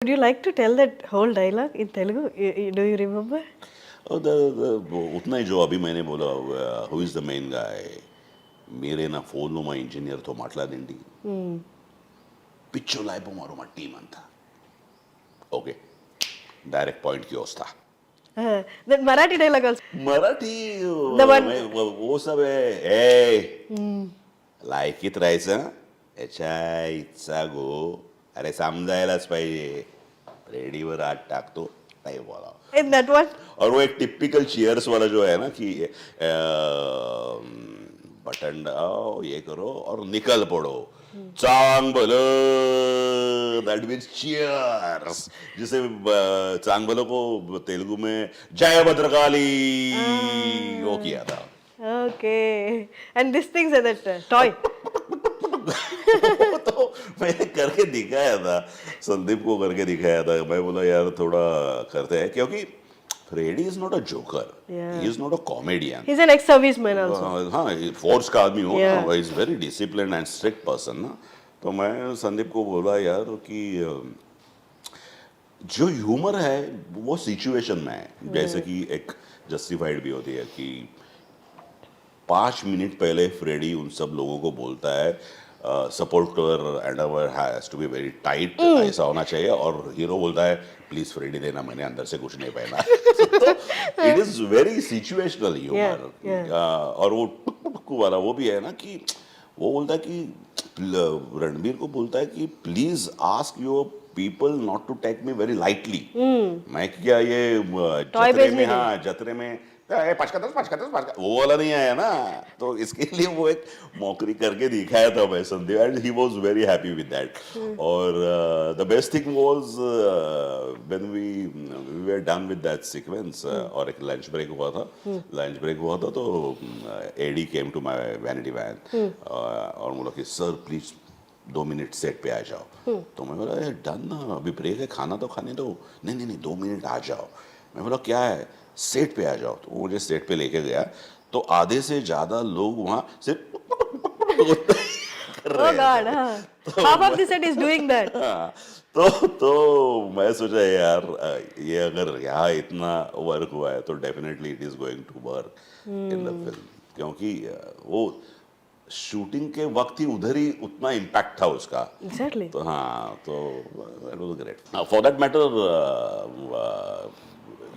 Would you like to tell that whole dialogue in Telugu? Do you remember? और उतना ही जो अभी मैंने बोला, who is the main guy, मेरे నా ఫోన్లో మా ఇంజనీర్తో మాట్లాడండి, పిచ్చోలు అయిపోమారు మా టీం అంతా. ఓకే, డైరెక్ట్ పాయింట్కి వస్తా. That Marathi dialogue also. Marathi The one- वो सब है. ए लायकीत राहायचं, याच्या इच्छा गो, अरे समजायलाच पाहिजे. रेडीवर हात टाकतो, नाही बोला. In that one? और वो एक टिपिकल चीयर्स वाला जो है ना कि बटन दबाओ, ये करो और निकल पड़ो, चांग बोलो, दैट मीन्स चीयर्स. जिसे चांग बोलो को तेलुगु में जय भद्रकाली वो किया था. Okay. And this thing's that toy. तो मैंने करके दिखाया था, संदीप को करके दिखाया था. मैं बोला यार थोड़ा करते हैं, क्योंकि Freddy is not a joker, he is not a comedian. He's an ex-serviceman also. हाँ, फोर्स का आदमी हो Yeah. ना, is very discipline and strict person ना. तो मैं संदीप को बोला यार कि जो ह्यूमर है वो सिचुएशन में है. जैसे कि एक जस्टिफाइड भी होती है कि 5 मिनट पहले फ्रेडी उन सब लोगों को बोलता है supporter and our has to be very tight, ऐसा होना चाहिए, और हीरो बोलता है प्लीज फ्रेडी देना, मैंने अंदर से कुछ नहीं पहना. तो it is very situational humour. और वो टुक टुक वाला वो भी है ना कि वो बोलता है कि रणबीर को बोलता है कि please ask your people not to take me very lightly. मैं क्या ये जतरे में, हाँ जतरे में पाँच वो वाला नहीं आया ना. तो इसके लिए वो एक मौकरी करके दिखाया था मैं Sandeep, and he was very happy with that. और the best thing was when we were done with that sequence, और एक लंच ब्रेक हुआ था. तो AD came to my vanity van और बोला कि सर प्लीज 2 मिनट सेट पे आ जाओ. तो मैं बोला डन ना, अभी ब्रेक है, खाना तो खाने दो. नहीं 2 मिनट आ जाओ. मैं बोला क्या है, सेट पे आ जाओ. तो वो मुझे सेट पे लेके गया, तो आधे से ज्यादा लोग वहां सिर्फ कर Oh रहे God, थे. half of the set is doing that. हाँ, तो मैं सोचा यार ये अगर यहाँ इतना वर्क हुआ है तो definitely it is going to work in the film, क्योंकि वो शूटिंग के वक्त ही उधर ही उतना इम्पैक्ट था उसका. Exactly. तो हाँ, तो it was great. For that matter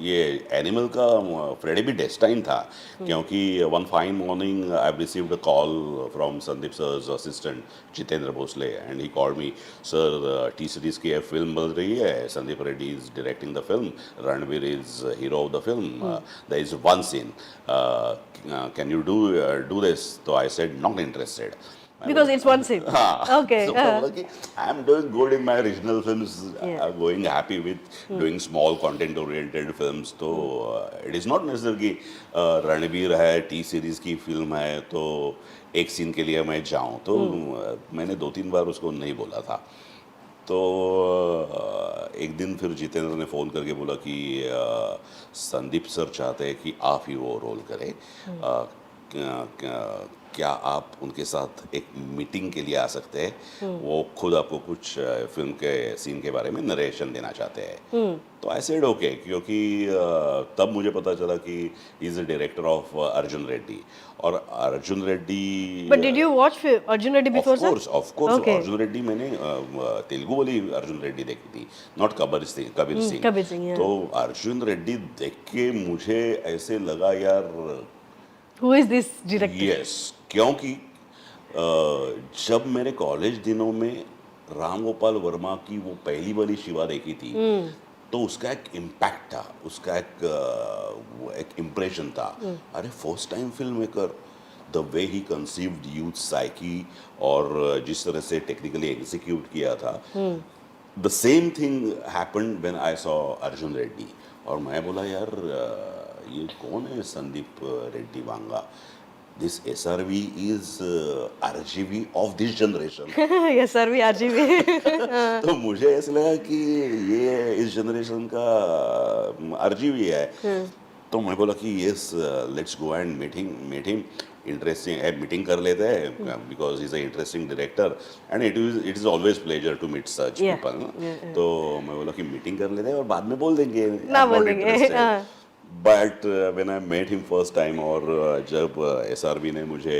ये एनिमल का फ्रेडी भी डेस्टाइन था, क्योंकि one fine morning I received a call from Sandeep sir's assistant Jitendra Bhosale, and he called me, sir T Series की फिल्म बन रही है, Sandeep Reddy is directing the film, Ranveer is hero of the film, there is one scene, can you do this. तो I said not interested. Because it's one scene. Okay. So I'm doing good in my original films. Yeah. I'm going happy with doing small content-oriented films. तो it is not necessary कि रणबीर है, T Series की film है, तो एक scene के लिए मैं जाऊँ. तो मैंने 2-3 बार उसको नहीं बोला था. तो एक दिन फिर जितेंद्र ने फ़ोन करके बोला कि संदीप सर चाहते हैं कि आप ही वो रोल करें, क्या आप उनके साथ एक मीटिंग के लिए आ सकते हैं, वो खुद आपको कुछ फिल्म के सीन के बारे में नरेशन देना चाहते हैं. तो आई सेड ओके, क्योंकि तब मुझे पता चला कि he is the director of Arjun Reddy. और Arjun Reddy, But did you watch Arjun Reddy before, sir? Of course Okay. Arjun Reddy मैंने तेलुगु वाली अर्जुन रेड्डी देखी थी, not Kabir Singh. Kabir Singh, yeah. तो अर्जुन रेड्डी देख के मुझे ऐसे लगा यार Who is this director? Yes, क्योंकि जब मेरे कॉलेज दिनों में राम गोपाल वर्मा की वो पहली वाली शिवा देखी थी, तो उसका एक इम्पैक्ट था, उसका एक इम्प्रेशन था. अरे first time film maker, the way he conceived youth psyche, और जिस तरह से टेक्निकली एग्जीक्यूट किया था, the same thing happened when I saw Arjun Reddy. और मैं बोला यार ये कौन है Sandeep Reddy Vanga, this SRV is RGV of this generation. Yes, sir, we RGV. तो मुझे ऐसा लगा कि ये इस जनरेशन का RGV है. तो मैं बोला कि yes let's go and meet him. Interesting है, मीटिंग कर लेते हैं because is a interesting director and it is always pleasure to meet such Yeah, people. तो मैं बोला कि मीटिंग कर लेते हैं और बाद में बोल देंगे, ना बोल देंगे, हाँ। But when I met him first time और जब एसआरबी ने मुझे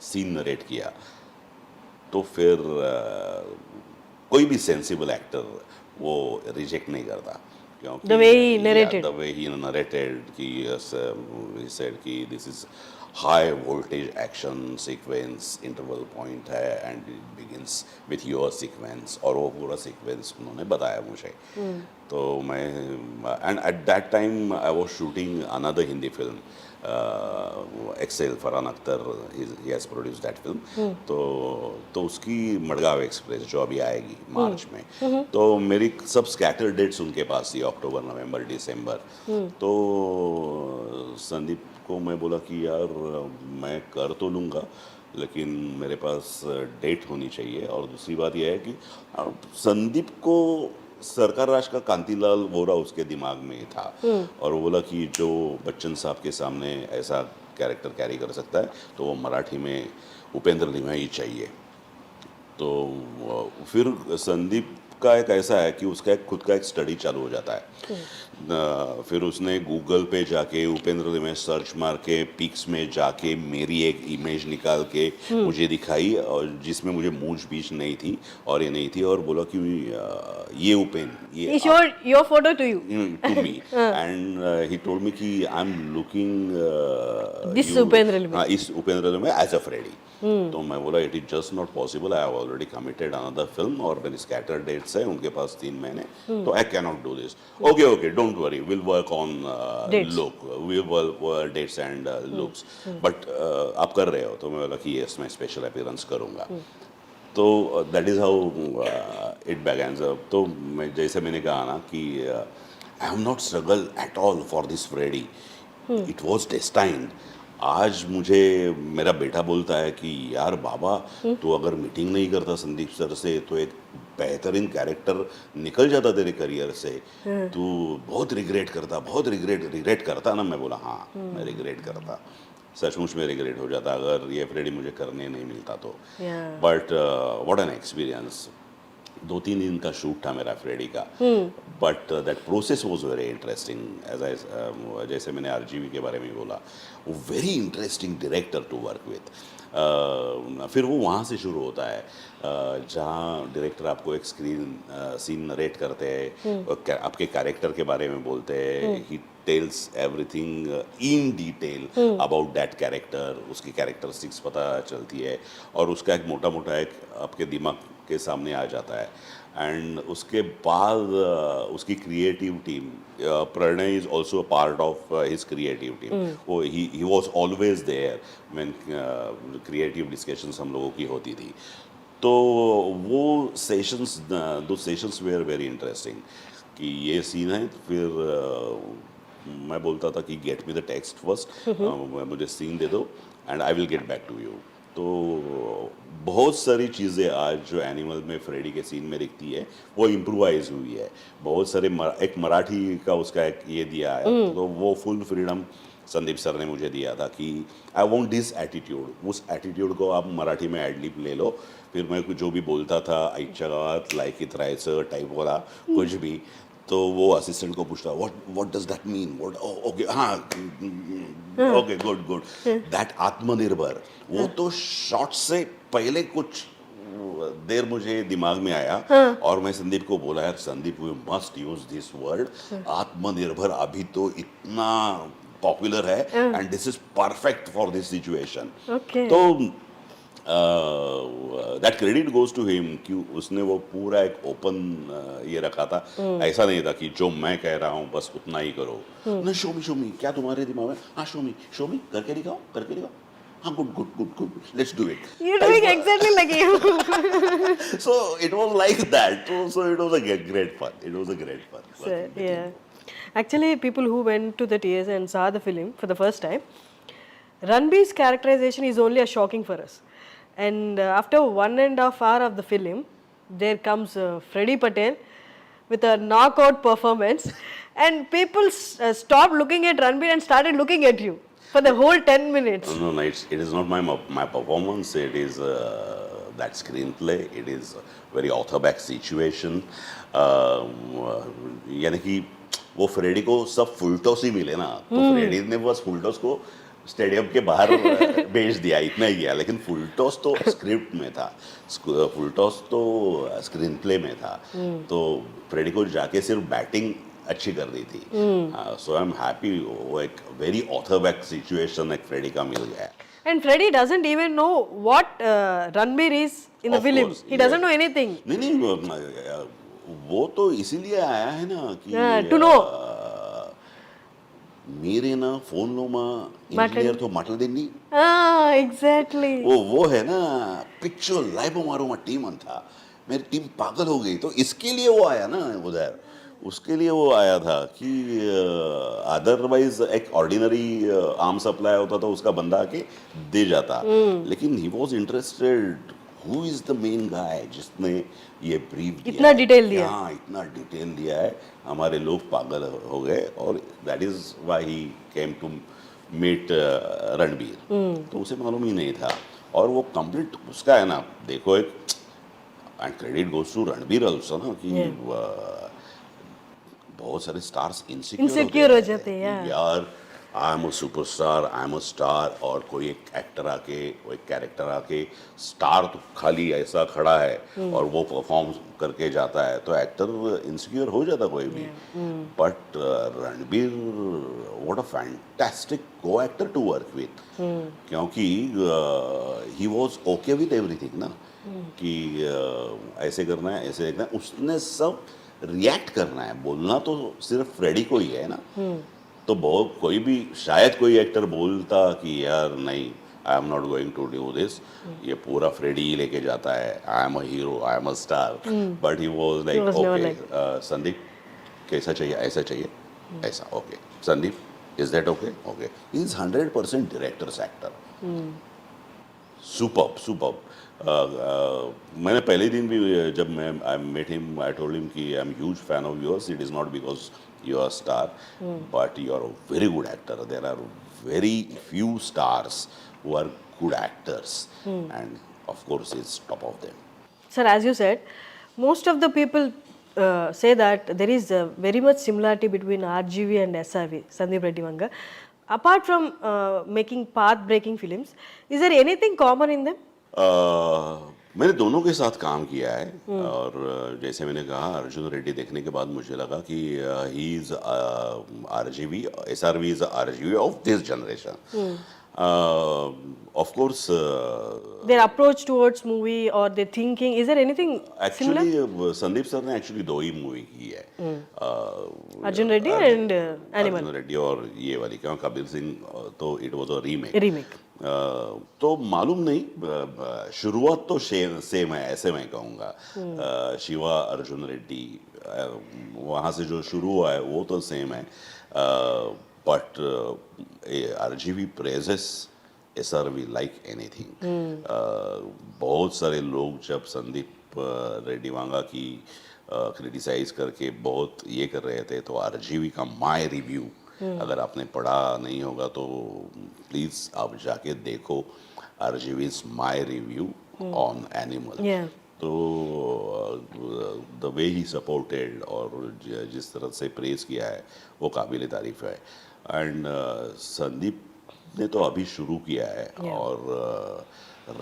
सीन नरेट किया तो फिर कोई भी सेंसिबल एक्टर वो रिजेक्ट नहीं करता, क्योंकि The way he narrated. the way he narrated कि he said कि this is high voltage action sequence, interval point है and it begins with your sequence, और वो पूरा sequence उन्होंने बताया मुझे। तो मैं and at that time I was shooting another Hindi film, Excel, Farhan Akhtar, he has produced that film। तो उसकी मडगांव एक्सप्रेस जो अभी आएगी मार्च में, तो मेरी सब स्कैटर डेट्स उनके पास थी, अक्टूबर, नवंबर, दिसंबर। तो संदीप को मैं बोला कि यार मैं कर तो लूँगा लेकिन मेरे पास डेट होनी चाहिए, और दूसरी बात यह है कि संदीप को सरकार राज का कांतिलाल वोरा उसके दिमाग में था, और वो बोला कि जो बच्चन साहब के सामने ऐसा कैरेक्टर कैरी कर सकता है तो वो मराठी में उपेंद्र लिमाई चाहिए। तो फिर संदीप का एक ऐसा है कि उसका एक खुद का एक स्टडी चालू हो जाता है। फिर उसने गूगल पे जाके उपेंद्र में सर्च मार के पिक्स में जाके मेरी एक इमेज निकाल के मुझे दिखाई, और जिसमें मुझे मूंछ बीच नहीं थी और ये नहीं थी, और बोला कि ये Upendra, He showed your photo to you. to me and he told me कि I'm looking This you- Upendra Limai. हाँ, इस उपेंद्र लिमाई एज अ फ्रेडी। तो मैं बोला it is just not possible, I have already committed another film और मेरी scatter dates है उनके पास 3 महीने, तो I can not do this. Okay okay, don't worry, will work on Dates. Look, will work dates and looks, but आप कर रहे हो? तो मैं बोला कि यस मैं स्पेशल अपीयरेंस करूँगा। तो that is how it began. तो मैं जैसे मैंने कहा ना कि I have not struggle at all for this Freddy, it was destined. आज मुझे मेरा बेटा बोलता है कि यार बाबा तू अगर मीटिंग नहीं करता संदीप सर से तो एक बेहतरीन कैरेक्टर निकल जाता तेरे करियर से, तू बहुत रिग्रेट करता, बहुत रिग्रेट करता ना। मैं बोला हाँ मैं रिग्रेट करता, सचमुच में रिग्रेट हो जाता अगर ये फ्रेडी मुझे करने नहीं मिलता तो। Yeah. But what an experience. 2-3 दिन का शूट था मेरा फ्रेडी का, but that process was very interesting. As I जैसे मैंने आरजीवी के बारे में बोला, वो very interesting director to work with. फिर वो वहाँ से शुरू होता है जहाँ डायरेक्टर आपको एक सीन नरेट करते हैं, आपके कैरेक्टर के बारे में बोलते हैं, he tells everything in detail about that character, उसकी कैरेक्टरिस्टिक्स पता चलती है, और उसका एक मोटा मोटा एक आपके दिमाग के सामने आ जाता है। एंड उसके बाद उसकी creative team, Pranay is also part of his creative team, वो he was always there when creative discussions हम लोगों की होती थी। तो वो सेशंस, दो सेशंस वेयर वेरी इंटरेस्टिंग कि ये सीन है, फिर मैं बोलता था कि get me the text first, मुझे सीन दे दो and I will get back to you. तो बहुत सारी चीज़ें आज जो एनिमल में फ्रेडी के सीन में दिखती है वो इम्प्रोवाइज हुई है। बहुत सारे एक मराठी का उसका एक ये दिया है, तो वो फुल फ्रीडम संदीप सर ने मुझे दिया था कि आई वॉन्ट दिस एटीट्यूड, उस एटीट्यूड को आप मराठी में एडलिप ले लो। फिर मैं जो भी बोलता था आईच्या गावात लायकीत राहायचं टाइप वाला कुछ भी, तो वो असिस्टेंट को पूछता what does that mean, what, okay हाँ ओके गुड दैट आत्मनिर्भर, वो तो शॉट से पहले कुछ देर मुझे दिमाग में आया, और मैं संदीप को बोला यार Sandeep we must use this word, Atmanirbhar अभी तो इतना पॉपुलर है and this is perfect for this situation. Okay. तो that credit goes to him कि उसने वो पूरा एक ओपन ये रखा था। ऐसा नहीं था कि जो मैं कह रहा हूँ बस उतना ही करो, ना शो मी क्या तुम्हारे दिमाग में, हाँ शो मी करके दिखाओ हाँ good let's do it. You're doing exactly like you. So it was like that, so it was a great fun. So, yeah. Actually, people who went to the theaters and saw the film for the first time, Ranbir's characterization is only a shocking for us. And after 1.5 hours of the film, there comes Freddie Patel with a knockout performance, and people stopped looking at Ranbir and started looking at you for the whole 10 minutes. No, it is not my performance. It is that screenplay. It is a very author-backed situation. यानी कि वो Freddy को सब full toss ही मिले ना, तो Freddy ने बस फुल टॉस को स्टेडियम के बाहर भेज दिया, इतना ही किया. लेकिन फुल टॉस तो स्क्रिप्ट में था, फुल टॉस तो स्क्रीन प्ले में था. तो फ्रेडी को जाके सिर्फ बैटिंग अच्छी कर दी थी. सो आई एम हैप्पी. वो एक वेरी ऑथर बैक सिचुएशन एक फ्रेडी का मिल गया. And Freddie doesn't even know what Ranbir is in the Of film. course, He doesn't yeah. know anything. नहीं, वो तो इसीलिए आया है ना कि To know. మీరే నా ఫోన్లో మా ఇంజనీర్తో మాట్లాడింది. Exactly. वो है ना पिक्चर लाइव मारो मा टीम अंता, मेरी टीम पागल हो गई. तो इसके लिए वो आया ना उधर, उसके लिए वो आया था कि अदरवाइज एक ऑर्डिनरी आर्म सप्लाई होता तो उसका बंदा आके दे जाता. लेकिन he was interested who is the main guy जिसने ये ब्रीफ दिया, इतना डिटेल दिया. हाँ, इतना डिटेल दिया है. हमारे लोग पागल हो गए और that is why he came to meet Ranbir. तो उसे मालूम ही नहीं था. और वो कंप्लीट उसका है ना, देखो एक and credit goes to Ranbir also ना कि बहुत सारे स्टार्स Insecure हो जाते हैं, यार. आई am a superstar, I am a star. और कोई एक एक्टर आके, कोई एक कैरेक्टर आके, स्टार तो खाली ऐसा खड़ा है और वो परफॉर्म करके जाता है, तो एक्टर इनसिक्योर हो जाता कोई भी. But Ranbir what a fantastic को एक्टर टू वर्क विथ. क्योंकि he was okay with everything ना, कि ऐसे करना है, ऐसे देखना है. उसने सब रिएक्ट करना है, बोलना तो सिर्फ फ्रेडी को ही है ना. तो बहुत कोई भी, शायद कोई एक्टर बोलता कि यार नहीं, I am not going to do this, ये पूरा फ्रेडी ही लेके जाता है, I am a hero, I am a star. But he was like was never okay, like- Sandeep कैसा चाहिए, ऐसा चाहिए, ऐसा. Okay Sandeep, is that okay? Okay. He is 100% directors actor. Superb superb. मैंने पहले दिन भी जब मैं I met him, I told him कि I am huge fan of yours. It is not because you are star, but you are a very good actor. There are very few stars who are good actors, and of course is top of them. Sir, as you said, most of the people say that there is very much similarity between RGV and SRV, Sandeep Reddy Vanga. Apart from making path-breaking films, is there anything common in them? मैंने दोनों के साथ काम किया है. और जैसे मैंने कहा, अर्जुन रेड्डी देखने के बाद मुझे लगा कि he is RGV, SRV is RGV of this generation. Of course, Their approach towards movie or their thinking, is there anything similar? Actually Sandeep sir ने एक्चुअली दो ही मूवी की है. Arjun Reddy and Animal. Arjun Reddy और ये वाली, क्यों कबीर सिंह तो it was a remake. Remake. तो मालूम नहीं, शुरुआत तो सेम है ऐसे मैं कहूँगा. शिवा अर्जुन रेड्डी, वहाँ से जो शुरू हुआ है वो तो सेम है. But RGV praises SRV like anything. बहुत सारे लोग जब संदीप रेड्डी वांगा की क्रिटिसाइज करके बहुत ये कर रहे थे, तो RGV का माय रिव्यू अगर आपने पढ़ा नहीं होगा तो प्लीज आप जाके देखो. RGV's my review on animal. Yeah. तो द वे ही सपोर्टेड और जिस तरह से प्रेज किया है वो काबिल तारीफ है. एंड संदीप ने तो अभी शुरू किया है. Yeah. और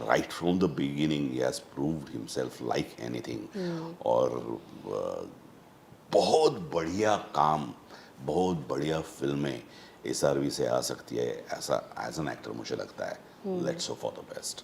right from the beginning he has proved himself like anything. और बहुत बढ़िया काम, बहुत बढ़िया फिल्में SRV से आ सकती है, ऐसा एज एन एक्टर मुझे लगता है. Let's hope for the best.